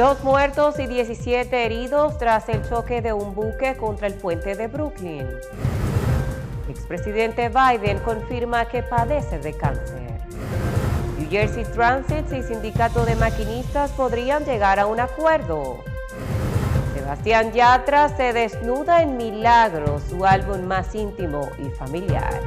2 muertos y 17 heridos tras el choque de un buque contra el puente de Brooklyn. Expresidente Biden confirma que padece de cáncer. New Jersey Transit y sindicato de maquinistas podrían llegar a un acuerdo. Sebastián Yatra se desnuda en Milagro, su álbum más íntimo y familiar.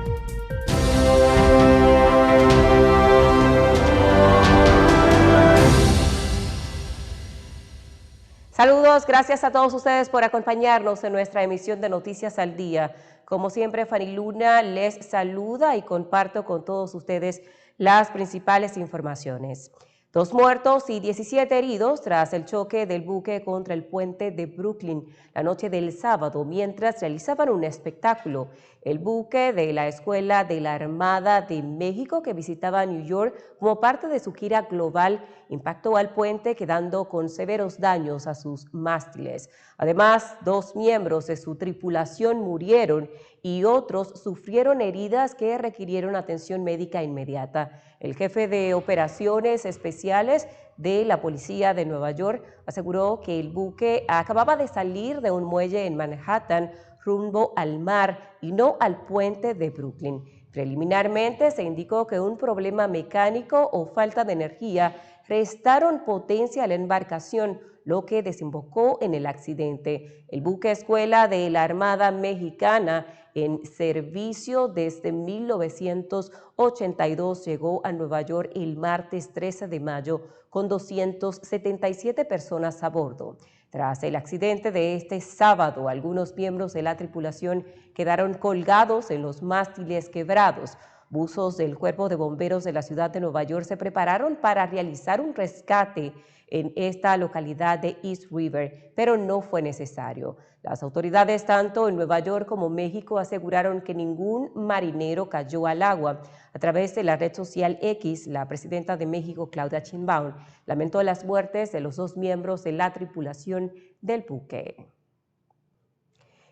Saludos, gracias a todos ustedes por acompañarnos en nuestra emisión de Noticias al Día. Como siempre, Fanny Luna les saluda y comparto con todos ustedes las principales informaciones. 2 muertos y 17 heridos tras el choque del buque contra el puente de Brooklyn la noche del sábado mientras realizaban un espectáculo. El buque de la Escuela de la Armada de México que visitaba New York como parte de su gira global impactó al puente quedando con severos daños a sus mástiles. Además, 2 miembros de su tripulación murieron y otros sufrieron heridas que requirieron atención médica inmediata. El jefe de operaciones especiales de la policía de Nueva York aseguró que el buque acababa de salir de un muelle en Manhattan rumbo al mar y no al puente de Brooklyn. Preliminarmente se indicó que un problema mecánico o falta de energía restaron potencia a la embarcación, lo que desembocó en el accidente. El buque escuela de la Armada Mexicana en servicio desde 1982 llegó a Nueva York el martes 13 de mayo con 277 personas a bordo. Tras el accidente de este sábado, algunos miembros de la tripulación quedaron colgados en los mástiles quebrados. Buzos del Cuerpo de Bomberos de la ciudad de Nueva York se prepararon para realizar un rescate en esta localidad de East River, pero no fue necesario. Las autoridades tanto en Nueva York como México aseguraron que ningún marinero cayó al agua. A través de la red social X, la presidenta de México, Claudia Sheinbaum, lamentó las muertes de los 2 miembros de la tripulación del buque.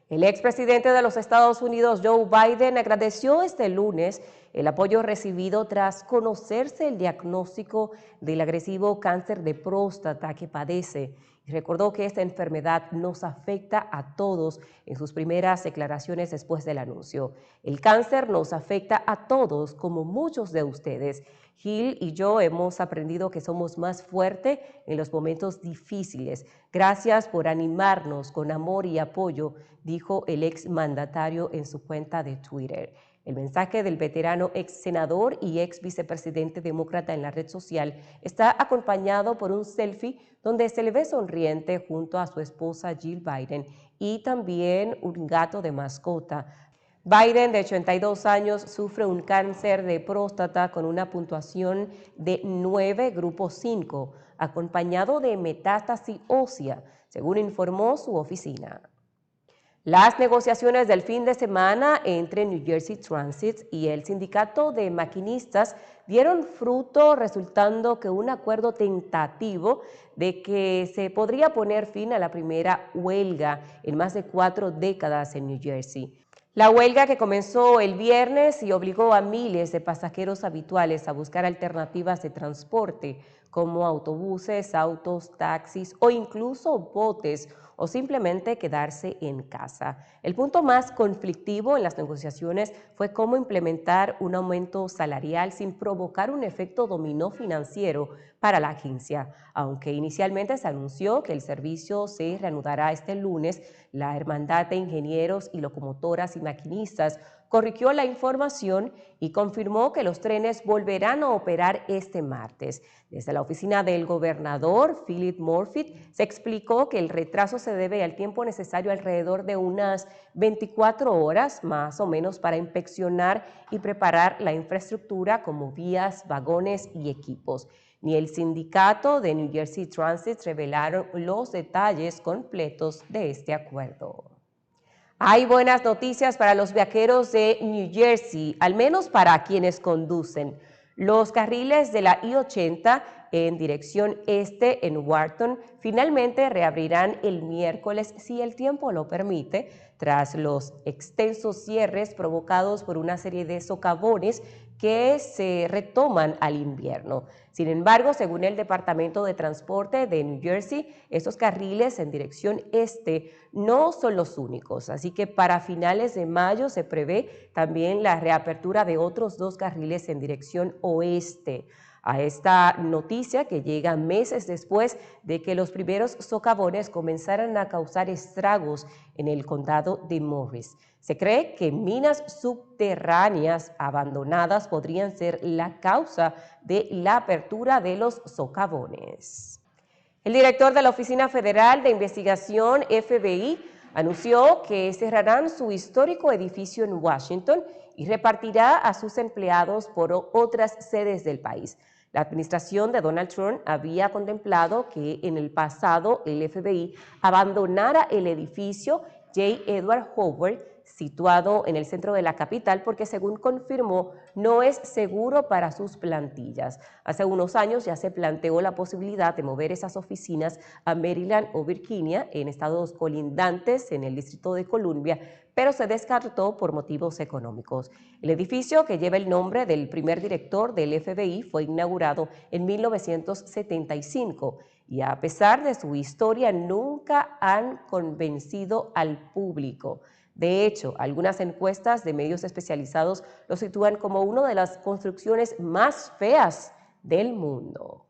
El expresidente de los Estados Unidos, Joe Biden, agradeció este lunes el apoyo recibido tras conocerse el diagnóstico del agresivo cáncer de próstata que padece y recordó que esta enfermedad nos afecta a todos en sus primeras declaraciones después del anuncio. El cáncer nos afecta a todos, como muchos de ustedes. Gil y yo hemos aprendido que somos más fuertes en los momentos difíciles. Gracias por animarnos con amor y apoyo, dijo el exmandatario en su cuenta de Twitter. El mensaje del veterano ex senador y ex vicepresidente demócrata en la red social está acompañado por un selfie donde se le ve sonriente junto a su esposa Jill Biden y también un gato de mascota. Biden, de 82 años, sufre un cáncer de próstata con una puntuación de 9, grupo 5, acompañado de metástasis ósea, según informó su oficina. Las negociaciones del fin de semana entre New Jersey Transit y el sindicato de maquinistas dieron fruto, resultando que un acuerdo tentativo de que se podría poner fin a la primera huelga en más de 4 décadas en New Jersey. La huelga que comenzó el viernes y obligó a miles de pasajeros habituales a buscar alternativas de transporte como autobuses, autos, taxis o incluso botes o simplemente quedarse en casa. El punto más conflictivo en las negociaciones fue cómo implementar un aumento salarial sin provocar un efecto dominó financiero para la agencia. Aunque inicialmente se anunció que el servicio se reanudará este lunes, la Hermandad de Ingenieros y Locomotoras y Maquinistas corrigió la información y confirmó que los trenes volverán a operar este martes. Desde la oficina del gobernador, Philip Murphy, se explicó que el retraso se debe al tiempo necesario alrededor de unas 24 horas más o menos para inspeccionar y preparar la infraestructura como vías, vagones y equipos. Ni el sindicato de New Jersey Transit revelaron los detalles completos de este acuerdo. Hay buenas noticias para los viajeros de New Jersey, al menos para quienes conducen. Los carriles de la I-80 en dirección este en Wharton finalmente reabrirán el miércoles si el tiempo lo permite, tras los extensos cierres provocados por una serie de socavones que se retoman al invierno. Sin embargo, según el Departamento de Transporte de New Jersey, estos carriles en dirección este no son los únicos, así que para finales de mayo se prevé también la reapertura de otros 2 carriles en dirección oeste. A esta noticia, que llega meses después de que los primeros socavones comenzaran a causar estragos en el condado de Morris. Se cree que minas subterráneas abandonadas podrían ser la causa de la apertura de los socavones. El director de la Oficina Federal de Investigación, FBI, anunció que cerrarán su histórico edificio en Washington y repartirá a sus empleados por otras sedes del país. La administración de Donald Trump había contemplado que en el pasado el FBI abandonara el edificio J. Edward Hoover, situado en el centro de la capital, porque según confirmó, no es seguro para sus plantillas. Hace unos años ya se planteó la posibilidad de mover esas oficinas a Maryland o Virginia, en estados colindantes en el Distrito de Columbia, pero se descartó por motivos económicos. El edificio, que lleva el nombre del primer director del FBI, fue inaugurado en 1975 y a pesar de su historia nunca han convencido al público. De hecho, algunas encuestas de medios especializados lo sitúan como una de las construcciones más feas del mundo.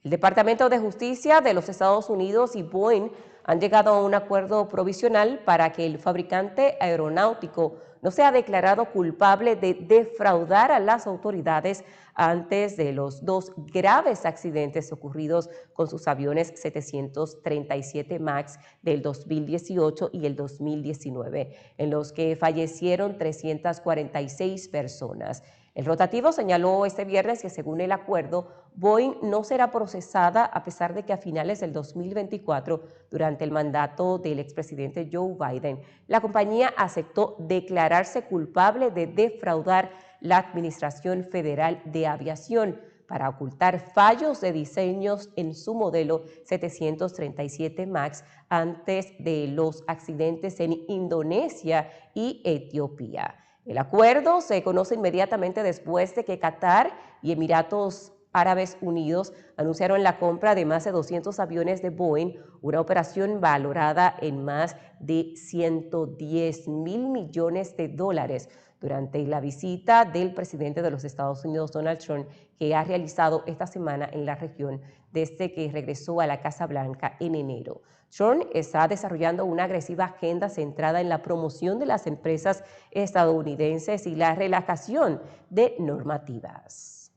El Departamento de Justicia de los Estados Unidos y Boeing han llegado a un acuerdo provisional para que el fabricante aeronáutico no sea declarado culpable de defraudar a las autoridades antes de los 2 graves accidentes ocurridos con sus aviones 737 MAX del 2018 y el 2019, en los que fallecieron 346 personas. El rotativo señaló este viernes que, según el acuerdo, Boeing no será procesada a pesar de que a finales del 2024, durante el mandato del expresidente Joe Biden, la compañía aceptó declararse culpable de defraudar la Administración Federal de Aviación para ocultar fallos de diseños en su modelo 737 MAX antes de los accidentes en Indonesia y Etiopía. El acuerdo se conoce inmediatamente después de que Qatar y Emiratos Árabes Unidos anunciaron la compra de más de 200 aviones de Boeing, una operación valorada en más de 110.000 millones de dólares durante la visita del presidente de los Estados Unidos, Donald Trump, que ha realizado esta semana en la región desde que regresó a la Casa Blanca en enero. Trump está desarrollando una agresiva agenda centrada en la promoción de las empresas estadounidenses y la relajación de normativas.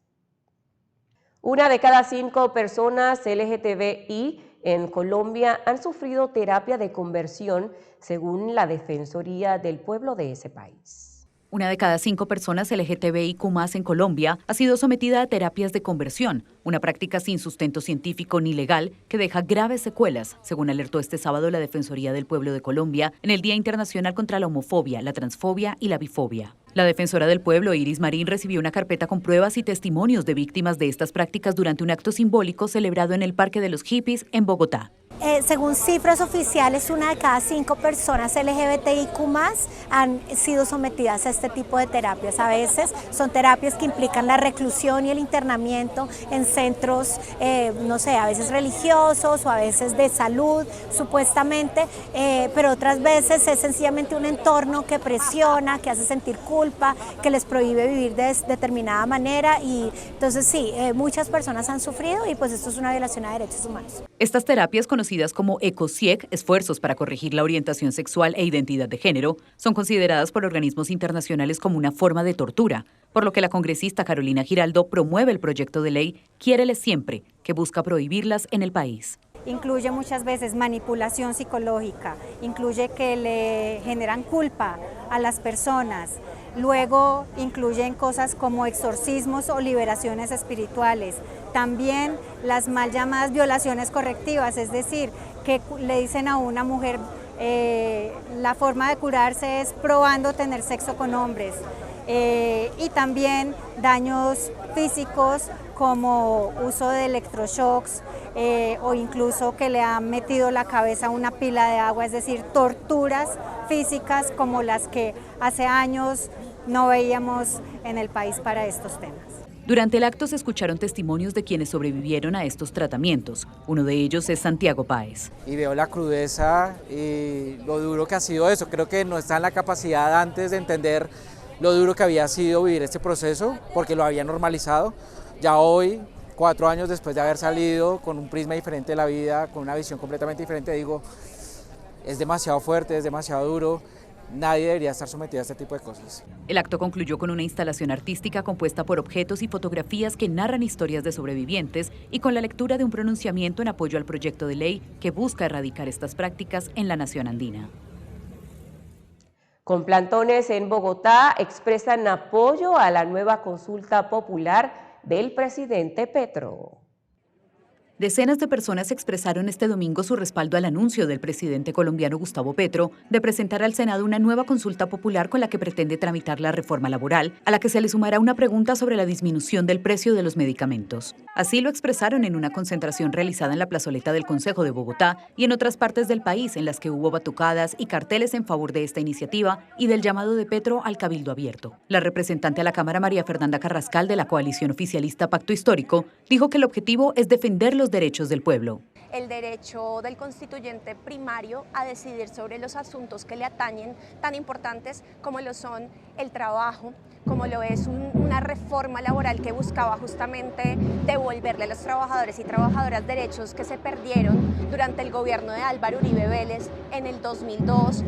1 de cada 5 personas LGTBI en Colombia han sufrido terapia de conversión, según la Defensoría del Pueblo de ese país. 1 de cada 5 personas LGTBIQ+ en Colombia ha sido sometida a terapias de conversión, una práctica sin sustento científico ni legal que deja graves secuelas, según alertó este sábado la Defensoría del Pueblo de Colombia en el Día Internacional contra la Homofobia, la Transfobia y la Bifobia. La defensora del pueblo, Iris Marín, recibió una carpeta con pruebas y testimonios de víctimas de estas prácticas durante un acto simbólico celebrado en el Parque de los Hippies en Bogotá. Según cifras oficiales, 1 de cada 5 personas LGBTIQ+ han sido sometidas a este tipo de terapias. A veces son terapias que implican la reclusión y el internamiento en centros, no sé, a veces religiosos o a veces de salud, supuestamente, pero otras veces es sencillamente un entorno que presiona, que hace sentir culpa, que les prohíbe vivir de determinada manera, y entonces sí, muchas personas han sufrido y pues esto es una violación a derechos humanos. Estas terapias, conocidas como ECOSIEC, esfuerzos para corregir la orientación sexual e identidad de género, son consideradas por organismos internacionales como una forma de tortura, por lo que la congresista Carolina Giraldo promueve el proyecto de ley Quiérele Siempre, que busca prohibirlas en el país. Incluye muchas veces manipulación psicológica, incluye que le generan culpa a las personas. Luego incluyen cosas como exorcismos o liberaciones espirituales. También las mal llamadas violaciones correctivas, es decir, que le dicen a una mujer la forma de curarse es probando tener sexo con hombres. y también daños físicos como uso de electroshocks o incluso que le han metido la cabeza a una pila de agua, es decir, torturas físicas como las que hace años no veíamos en el país para estos temas. Durante el acto se escucharon testimonios de quienes sobrevivieron a estos tratamientos. Uno de ellos es Santiago Páez. Y veo la crudeza y lo duro que ha sido eso. Creo que no está en la capacidad antes de entender lo duro que había sido vivir este proceso, porque lo había normalizado. Ya hoy, 4 años después de haber salido con un prisma diferente de la vida, con una visión completamente diferente, digo, es demasiado fuerte, es demasiado duro. Nadie debería estar sometido a este tipo de cosas. El acto concluyó con una instalación artística compuesta por objetos y fotografías que narran historias de sobrevivientes y con la lectura de un pronunciamiento en apoyo al proyecto de ley que busca erradicar estas prácticas en la nación andina. Con plantones en Bogotá expresan apoyo a la nueva consulta popular del presidente Petro. Decenas de personas expresaron este domingo su respaldo al anuncio del presidente colombiano Gustavo Petro de presentar al Senado una nueva consulta popular con la que pretende tramitar la reforma laboral, a la que se le sumará una pregunta sobre la disminución del precio de los medicamentos. Así lo expresaron en una concentración realizada en la plazoleta del Consejo de Bogotá y en otras partes del país en las que hubo batucadas y carteles en favor de esta iniciativa y del llamado de Petro al cabildo abierto. La representante a la Cámara, María Fernanda Carrascal, de la coalición oficialista Pacto Histórico, dijo que el objetivo es defender los derechos del pueblo. El derecho del constituyente primario a decidir sobre los asuntos que le atañen, tan importantes como lo son el trabajo, como lo es una reforma laboral que buscaba justamente devolverle a los trabajadores y trabajadoras derechos que se perdieron durante el gobierno de Álvaro Uribe Vélez en el 2002.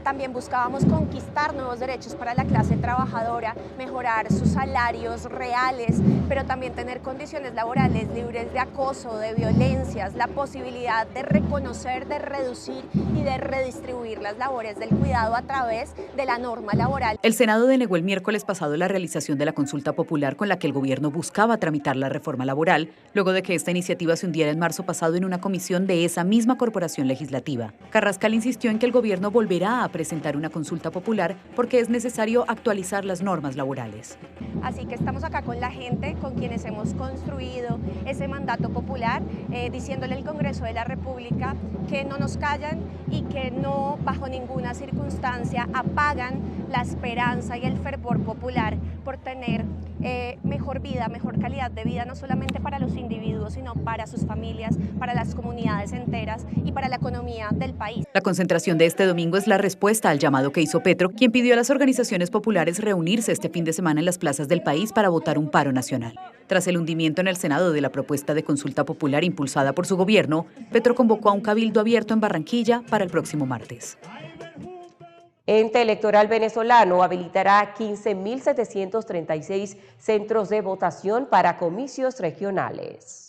También buscábamos conquistar nuevos derechos para la clase trabajadora, mejorar sus salarios reales, pero también tener condiciones laborales libres de acoso, de violencias, la posibilidad de reconocer, de reducir y de redistribuir las labores del cuidado a través de la norma laboral. El Senado denegó el miércoles pasado la realización de la consulta popular con la que el gobierno buscaba tramitar la reforma laboral, luego de que esta iniciativa se hundiera en marzo pasado en una comisión de esa misma corporación legislativa. Carrascal insistió en que el gobierno volverá a presentar una consulta popular porque es necesario actualizar las normas laborales. Así que estamos acá con la gente, con quienes hemos construido ese mandato popular, diciéndole al Congreso de la República que no nos callan y que no bajo ninguna circunstancia apagan la esperanza y el fervor popular por tener mejor vida, mejor calidad de vida, no solamente para los individuos, sino para sus familias, para las comunidades enteras y para la economía del país. La concentración de este domingo es la respuesta al llamado que hizo Petro, quien pidió a las organizaciones populares reunirse este fin de semana en las plazas del país para votar un paro nacional. Tras el hundimiento en el Senado de la propuesta de consulta popular impulsada por su gobierno, Petro convocó a un cabildo abierto en Barranquilla para el próximo martes. Ente Electoral venezolano habilitará 15.736 centros de votación para comicios regionales.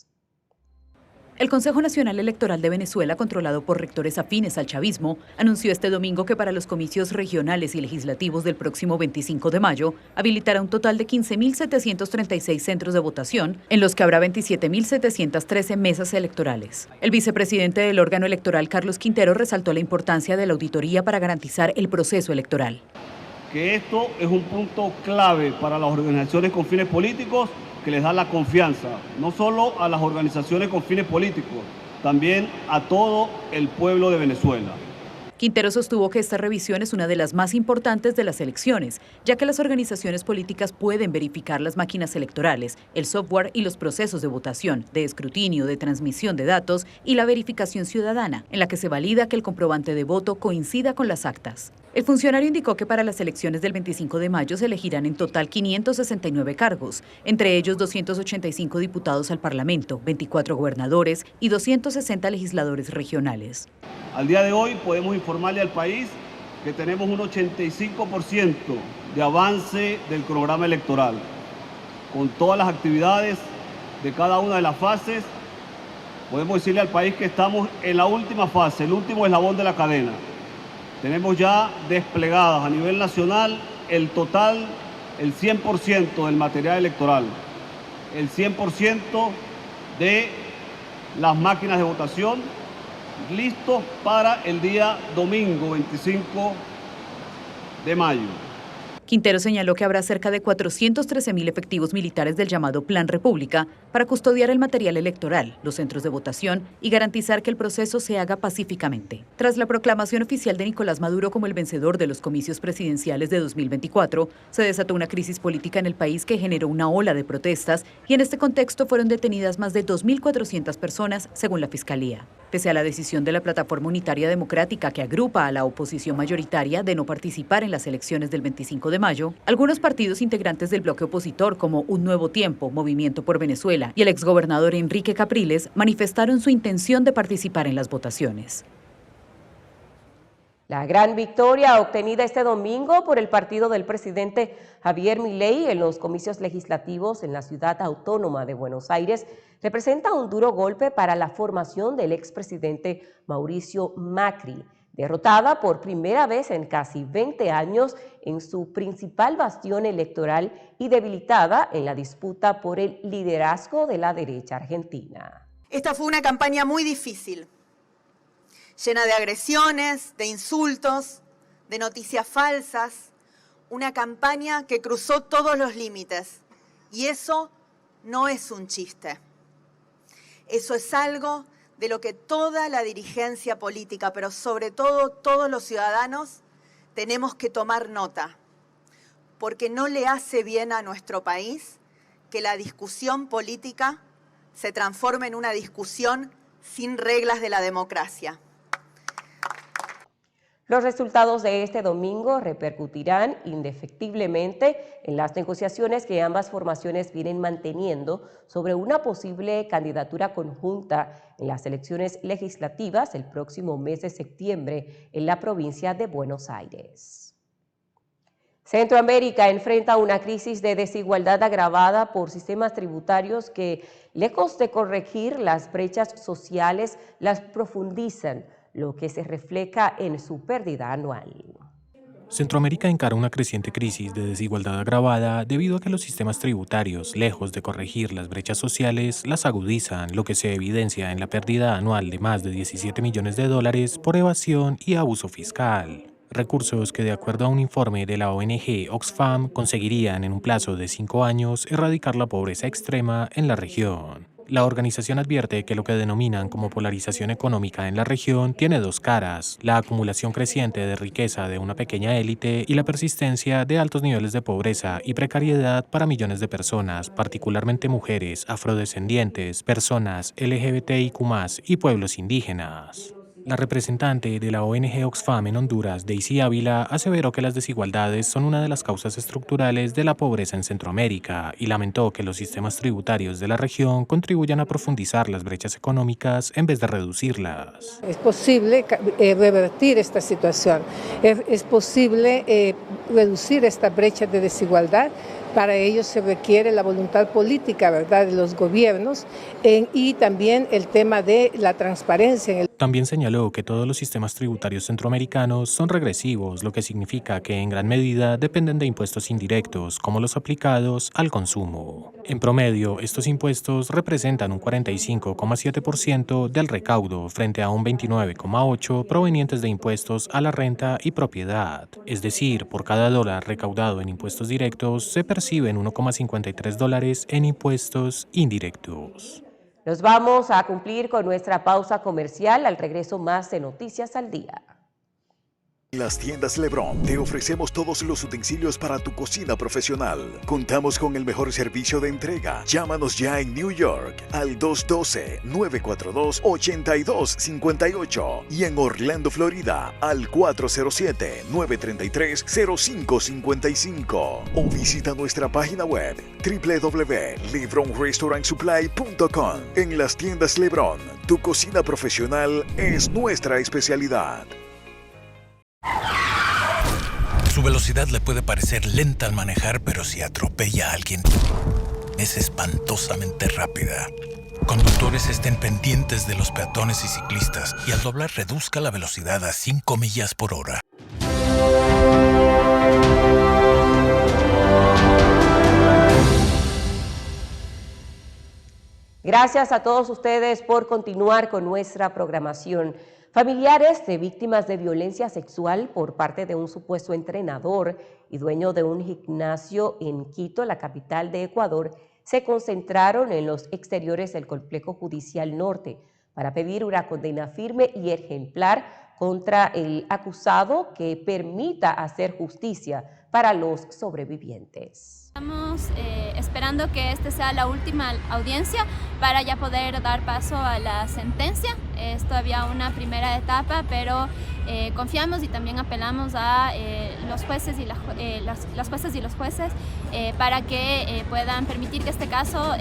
El Consejo Nacional Electoral de Venezuela, controlado por rectores afines al chavismo, anunció este domingo que para los comicios regionales y legislativos del próximo 25 de mayo habilitará un total de 15.736 centros de votación, en los que habrá 27.713 mesas electorales. El vicepresidente del órgano electoral, Carlos Quintero, resaltó la importancia de la auditoría para garantizar el proceso electoral. Que esto es un punto clave para las organizaciones con fines políticos, que les da la confianza, no solo a las organizaciones con fines políticos, también a todo el pueblo de Venezuela. Quintero sostuvo que esta revisión es una de las más importantes de las elecciones, ya que las organizaciones políticas pueden verificar las máquinas electorales, el software y los procesos de votación, de escrutinio, de transmisión de datos y la verificación ciudadana, en la que se valida que el comprobante de voto coincida con las actas. El funcionario indicó que para las elecciones del 25 de mayo se elegirán en total 569 cargos, entre ellos 285 diputados al Parlamento, 24 gobernadores y 260 legisladores regionales. Al día de hoy podemos informarle al país que tenemos un 85% de avance del programa electoral, con todas las actividades de cada una de las fases. Podemos decirle al país que estamos en la última fase, el último eslabón de la cadena. Tenemos ya desplegadas a nivel nacional el total, el 100% del material electoral, el 100% de las máquinas de votación, listos para el día domingo 25 de mayo. Quintero señaló que habrá cerca de 413.000 efectivos militares del llamado Plan República para custodiar el material electoral, los centros de votación y garantizar que el proceso se haga pacíficamente. Tras la proclamación oficial de Nicolás Maduro como el vencedor de los comicios presidenciales de 2024, se desató una crisis política en el país que generó una ola de protestas y en este contexto fueron detenidas más de 2.400 personas, según la Fiscalía. Pese a la decisión de la Plataforma Unitaria Democrática que agrupa a la oposición mayoritaria de no participar en las elecciones del 25 de mayo, algunos partidos integrantes del bloque opositor como Un Nuevo Tiempo, Movimiento por Venezuela y el exgobernador Enrique Capriles manifestaron su intención de participar en las votaciones. La gran victoria obtenida este domingo por el partido del presidente Javier Milei en los comicios legislativos en la ciudad autónoma de Buenos Aires representa un duro golpe para la formación del expresidente Mauricio Macri, derrotada por primera vez en casi 20 años en su principal bastión electoral y debilitada en la disputa por el liderazgo de la derecha argentina. Esta fue una campaña muy difícil, llena de agresiones, de insultos, de noticias falsas, una campaña que cruzó todos los límites. Y eso no es un chiste. Eso es algo de lo que toda la dirigencia política, pero sobre todo todos los ciudadanos, tenemos que tomar nota, porque no le hace bien a nuestro país que la discusión política se transforme en una discusión sin reglas de la democracia. Los resultados de este domingo repercutirán indefectiblemente en las negociaciones que ambas formaciones vienen manteniendo sobre una posible candidatura conjunta en las elecciones legislativas el próximo mes de septiembre en la provincia de Buenos Aires. Centroamérica enfrenta una crisis de desigualdad agravada por sistemas tributarios que, lejos de corregir las brechas sociales, las profundizan, lo que se refleja en su pérdida anual. Centroamérica encara una creciente crisis de desigualdad agravada debido a que los sistemas tributarios, lejos de corregir las brechas sociales, las agudizan, lo que se evidencia en la pérdida anual de más de 17 millones de dólares por evasión y abuso fiscal. Recursos que, de acuerdo a un informe de la ONG Oxfam, conseguirían en un plazo de 5 años erradicar la pobreza extrema en la región. La organización advierte que lo que denominan como polarización económica en la región tiene dos caras: la acumulación creciente de riqueza de una pequeña élite y la persistencia de altos niveles de pobreza y precariedad para millones de personas, particularmente mujeres, afrodescendientes, personas LGBTIQ+, y pueblos indígenas. La representante de la ONG Oxfam en Honduras, Daisy Ávila, aseveró que las desigualdades son una de las causas estructurales de la pobreza en Centroamérica y lamentó que los sistemas tributarios de la región contribuyan a profundizar las brechas económicas en vez de reducirlas. Es posible revertir esta situación, es posible reducir esta brecha de desigualdad. Para ello se requiere la voluntad política, ¿verdad?, de los gobiernos y también el tema de la transparencia. También señaló que todos los sistemas tributarios centroamericanos son regresivos, lo que significa que en gran medida dependen de impuestos indirectos, como los aplicados al consumo. En promedio, estos impuestos representan un 45,7% del recaudo frente a un 29,8% provenientes de impuestos a la renta y propiedad. Es decir, por cada dólar recaudado en impuestos directos se perciben 1,53 dólares en impuestos indirectos. Nos vamos a cumplir con nuestra pausa comercial. Al regreso, más de Noticias al Día. En las tiendas Lebron te ofrecemos todos los utensilios para tu cocina profesional. Contamos con el mejor servicio de entrega. Llámanos ya en New York al 212-942-8258 y en Orlando, Florida al 407-933-0555 o visita nuestra página web www.lebronrestaurantsupply.com. En las tiendas Lebron, tu cocina profesional es nuestra especialidad. Su velocidad le puede parecer lenta al manejar, pero si atropella a alguien, es espantosamente rápida. Conductores, estén pendientes de los peatones y ciclistas y al doblar reduzca la velocidad a 5 millas por hora. Gracias a todos ustedes por continuar con nuestra programación. Familiares de víctimas de violencia sexual por parte de un supuesto entrenador y dueño de un gimnasio en Quito, la capital de Ecuador, se concentraron en los exteriores del complejo judicial norte para pedir una condena firme y ejemplar contra el acusado que permita hacer justicia para los sobrevivientes. Estamos esperando que esta sea la última audiencia para ya poder dar paso a la sentencia. Es todavía una primera etapa, pero confiamos y también apelamos a los jueces y las jueces y los jueces para que puedan permitir que este caso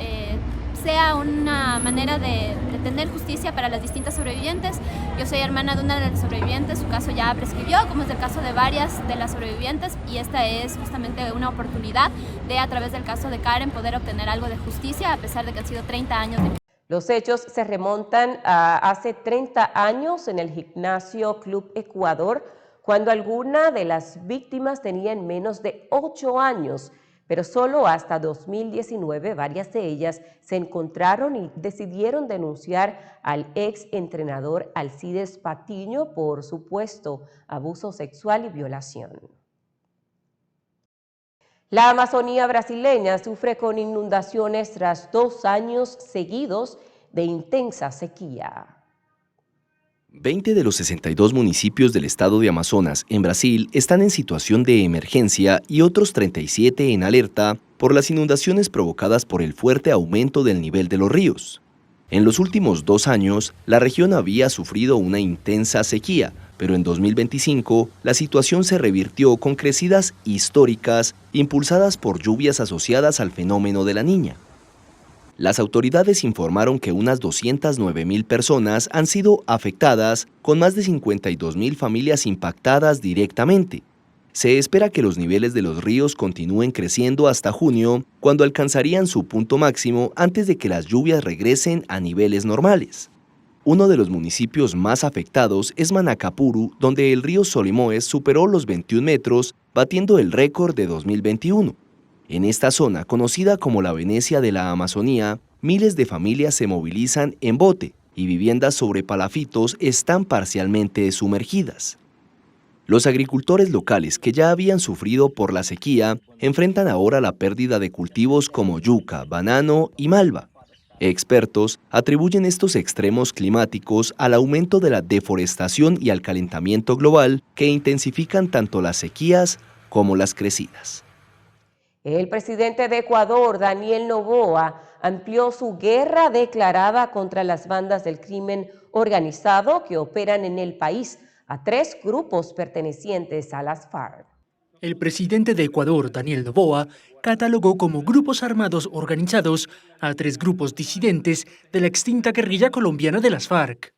sea una manera de tener justicia para las distintas sobrevivientes. Yo soy hermana de una de las sobrevivientes, su caso ya prescribió, como es el caso de varias de las sobrevivientes, y esta es justamente una oportunidad de, a través del caso de Karen, poder obtener algo de justicia, a pesar de que han sido 30 años de... Los hechos se remontan a hace 30 años en el gimnasio Club Ecuador, cuando alguna de las víctimas tenían menos de 8 años, pero solo hasta 2019 varias de ellas se encontraron y decidieron denunciar al ex entrenador Alcides Patiño por supuesto abuso sexual y violación. La Amazonía brasileña sufre con inundaciones tras 2 años seguidos de intensa sequía. 20 de los 62 municipios del estado de Amazonas, en Brasil, están en situación de emergencia y otros 37 en alerta por las inundaciones provocadas por el fuerte aumento del nivel de los ríos. En los últimos 2 años, la región había sufrido una intensa sequía, pero en 2025 la situación se revirtió con crecidas históricas impulsadas por lluvias asociadas al fenómeno de la Niña. Las autoridades informaron que unas 209.000 personas han sido afectadas, con más de 52.000 familias impactadas directamente. Se espera que los niveles de los ríos continúen creciendo hasta junio, cuando alcanzarían su punto máximo antes de que las lluvias regresen a niveles normales. Uno de los municipios más afectados es Manacapuru, donde el río Solimoes superó los 21 metros, batiendo el récord de 2021. En esta zona, conocida como la Venecia de la Amazonía, miles de familias se movilizan en bote y viviendas sobre palafitos están parcialmente sumergidas. Los agricultores locales que ya habían sufrido por la sequía enfrentan ahora la pérdida de cultivos como yuca, banano y malva. Expertos atribuyen estos extremos climáticos al aumento de la deforestación y al calentamiento global que intensifican tanto las sequías como las crecidas. El presidente de Ecuador, Daniel Noboa, amplió su guerra declarada contra las bandas del crimen organizado que operan en el país a 3 grupos pertenecientes a las FARC. El presidente de Ecuador, Daniel Noboa, catalogó como grupos armados organizados a 3 grupos disidentes de la extinta guerrilla colombiana de las FARC.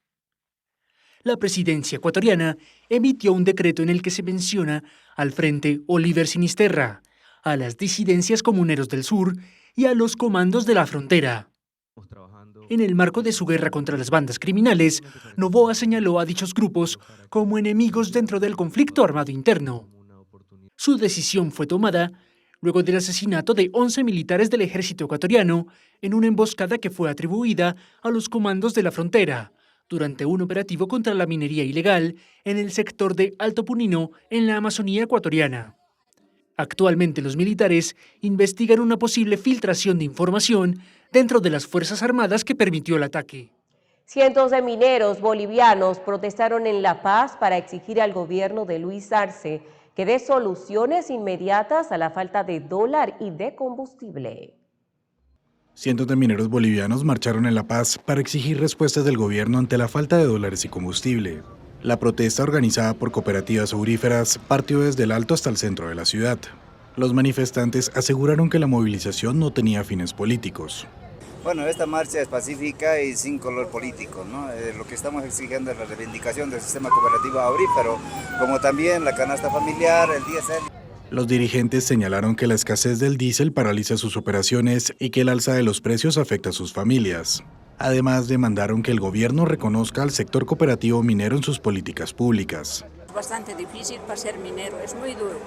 La presidencia ecuatoriana emitió un decreto en el que se menciona al Frente Oliver Sinisterra, a las disidencias Comuneros del Sur y a los comandos de la frontera. En el marco de su guerra contra las bandas criminales, Noboa señaló a dichos grupos como enemigos dentro del conflicto armado interno. Su decisión fue tomada luego del asesinato de 11 militares del ejército ecuatoriano en una emboscada que fue atribuida a los comandos de la frontera durante un operativo contra la minería ilegal en el sector de Alto Punino, en la Amazonía ecuatoriana. Actualmente los militares investigan una posible filtración de información dentro de las Fuerzas Armadas que permitió el ataque. Cientos de mineros bolivianos protestaron en La Paz para exigir al gobierno de Luis Arce que dé soluciones inmediatas a la falta de dólar y de combustible. Cientos de mineros bolivianos marcharon en La Paz para exigir respuestas del gobierno ante la falta de dólares y combustible. La protesta, organizada por cooperativas auríferas, partió desde el Alto hasta el centro de la ciudad. Los manifestantes aseguraron que la movilización no tenía fines políticos. Bueno, esta marcha es pacífica y sin color político, ¿no? Lo que estamos exigiendo es la reivindicación del sistema cooperativo aurífero, como también la canasta familiar, el diésel. Los dirigentes señalaron que la escasez del diésel paraliza sus operaciones y que el alza de los precios afecta a sus familias. Además, demandaron que el gobierno reconozca al sector cooperativo minero en sus políticas públicas. Es bastante difícil para ser minero, es muy duro,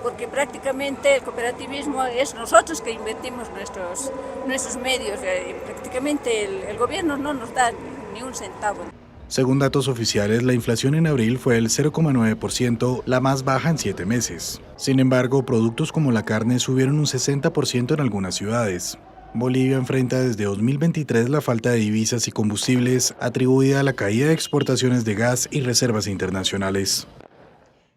porque prácticamente el cooperativismo es nosotros que invertimos nuestros medios, prácticamente el gobierno no nos da ni un centavo. Según datos oficiales, la inflación en abril fue del 0,9%, la más baja en 7 meses. Sin embargo, productos como la carne subieron un 60% en algunas ciudades. Bolivia enfrenta desde 2023 la falta de divisas y combustibles atribuida a la caída de exportaciones de gas y reservas internacionales.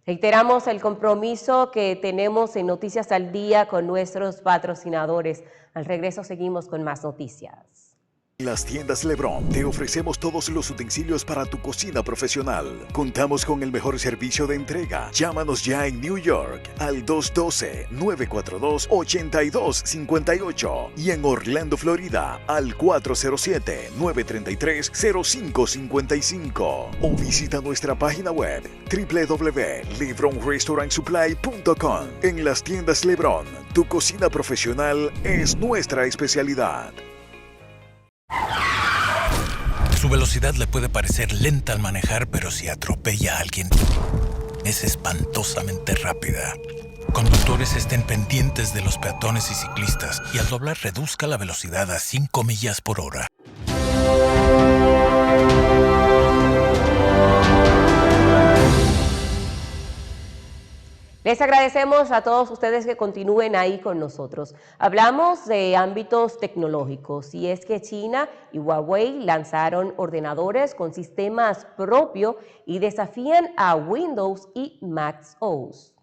Reiteramos el compromiso que tenemos en Noticias al Día con nuestros patrocinadores. Al regreso seguimos con más noticias. En las tiendas LeBron te ofrecemos todos los utensilios para tu cocina profesional. Contamos con el mejor servicio de entrega. Llámanos ya en New York al 212-942-8258 y en Orlando, Florida al 407-933-0555 o visita nuestra página web www.lebronrestaurantsupply.com. En las tiendas LeBron, tu cocina profesional es nuestra especialidad. Su velocidad le puede parecer lenta al manejar, pero si atropella a alguien, es espantosamente rápida. Conductores, estén pendientes de los peatones y ciclistas y al doblar reduzca la velocidad a 5 millas por hora. Les agradecemos a todos ustedes que continúen ahí con nosotros. Hablamos de ámbitos tecnológicos y es que China y Huawei lanzaron ordenadores con sistemas propios y desafían a Windows y Mac OS.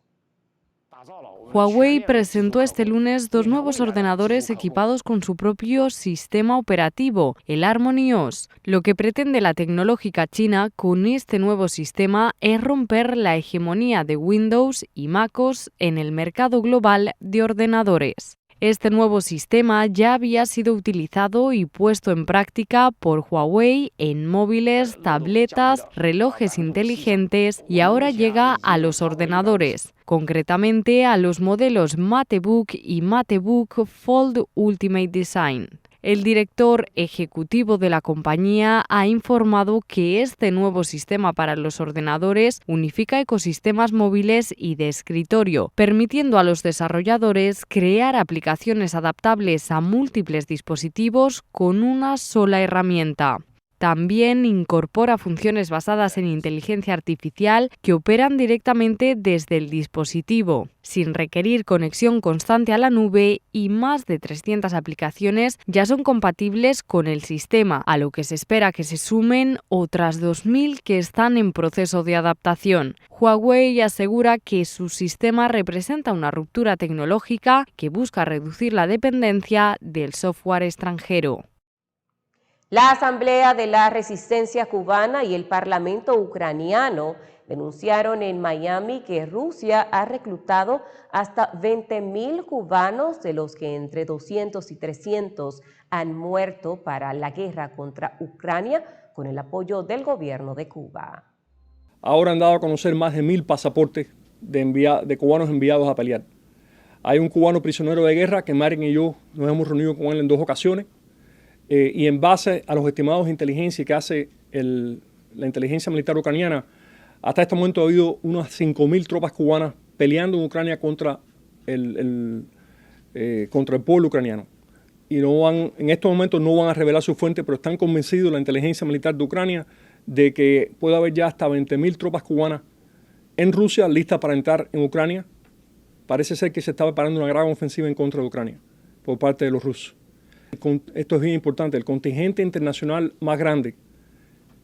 Huawei presentó este lunes 2 nuevos ordenadores equipados con su propio sistema operativo, el Harmony OS. Lo que pretende la tecnológica china con este nuevo sistema es romper la hegemonía de Windows y MacOS en el mercado global de ordenadores. Este nuevo sistema ya había sido utilizado y puesto en práctica por Huawei en móviles, tabletas, relojes inteligentes y ahora llega a los ordenadores, concretamente a los modelos MateBook y MateBook Fold Ultimate Design. El director ejecutivo de la compañía ha informado que este nuevo sistema para los ordenadores unifica ecosistemas móviles y de escritorio, permitiendo a los desarrolladores crear aplicaciones adaptables a múltiples dispositivos con una sola herramienta. También incorpora funciones basadas en inteligencia artificial que operan directamente desde el dispositivo, sin requerir conexión constante a la nube, y más de 300 aplicaciones ya son compatibles con el sistema, a lo que se espera que se sumen otras 2.000 que están en proceso de adaptación. Huawei asegura que su sistema representa una ruptura tecnológica que busca reducir la dependencia del software extranjero. La Asamblea de la Resistencia Cubana y el Parlamento ucraniano denunciaron en Miami que Rusia ha reclutado hasta 20.000 cubanos, de los que entre 200 y 300 han muerto para la guerra contra Ucrania con el apoyo del gobierno de Cuba. Ahora han dado a conocer más de 1.000 pasaportes de cubanos enviados a pelear. Hay un cubano prisionero de guerra que Marin y yo nos hemos reunido con él en 2 ocasiones. Y en base a los estimados de inteligencia que hace la inteligencia militar ucraniana, hasta este momento ha habido unas 5.000 tropas cubanas peleando en Ucrania contra el pueblo ucraniano. Y en estos momentos no van a revelar su fuente, pero están convencidos la inteligencia militar de Ucrania de que puede haber ya hasta 20.000 tropas cubanas en Rusia listas para entrar en Ucrania. Parece ser que se está preparando una gran ofensiva en contra de Ucrania por parte de los rusos. Esto es bien importante, el contingente internacional más grande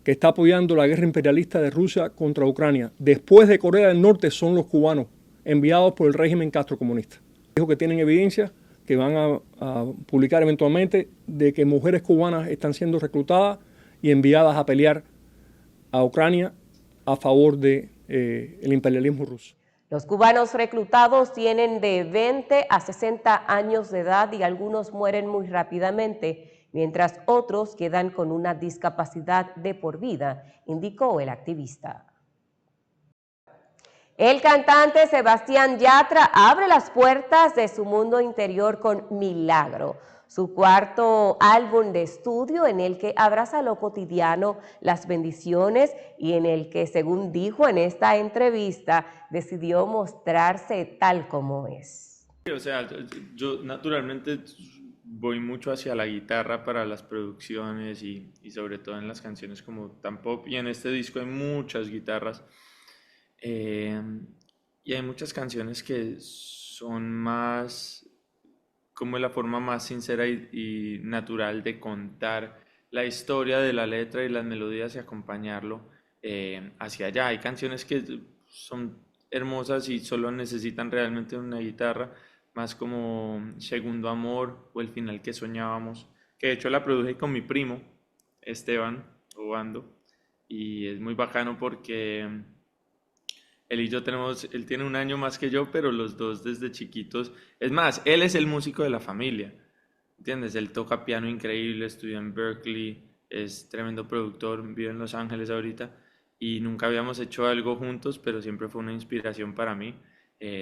que está apoyando la guerra imperialista de Rusia contra Ucrania, después de Corea del Norte, son los cubanos enviados por el régimen castrocomunista. Dijo que tienen evidencia que van a publicar eventualmente de que mujeres cubanas están siendo reclutadas y enviadas a pelear a Ucrania a favor del imperialismo ruso. Los cubanos reclutados tienen de 20 a 60 años de edad y algunos mueren muy rápidamente, mientras otros quedan con una discapacidad de por vida, indicó el activista. El cantante Sebastián Yatra abre las puertas de su mundo interior con Milagro, su cuarto álbum de estudio en el que abraza lo cotidiano, las bendiciones y en el que, según dijo en esta entrevista, decidió mostrarse tal como es. O sea, yo naturalmente voy mucho hacia la guitarra para las producciones y sobre todo en las canciones como tan pop, y en este disco hay muchas guitarras y hay muchas canciones que son más como la forma más sincera y natural de contar la historia de la letra y las melodías y acompañarlo hacia allá. Hay canciones que son hermosas y solo necesitan realmente una guitarra, más como Segundo Amor o El Final que Soñábamos, que de hecho la produje con mi primo Esteban Obando, y es muy bacano porque él y yo él tiene un año más que yo, pero los dos desde chiquitos, es más, él es el músico de la familia, ¿entiendes? Él toca piano increíble, estudia en Berkeley, es tremendo productor, vive en Los Ángeles ahorita, y nunca habíamos hecho algo juntos, pero siempre fue una inspiración para mí.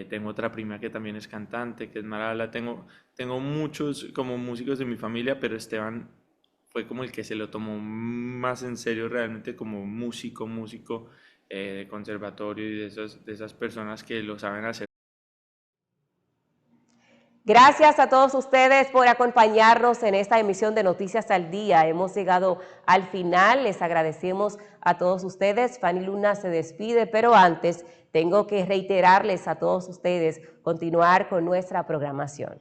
Tengo otra prima que también es cantante, que es Marala. Tengo muchos como músicos de mi familia, pero Esteban fue como el que se lo tomó más en serio realmente como músico de conservatorio y de esas personas que lo saben hacer. Gracias a todos ustedes por acompañarnos en esta emisión de Noticias al Día. Hemos llegado al final, les agradecemos a todos ustedes. Fanny Luna se despide, pero antes tengo que reiterarles a todos ustedes continuar con nuestra programación.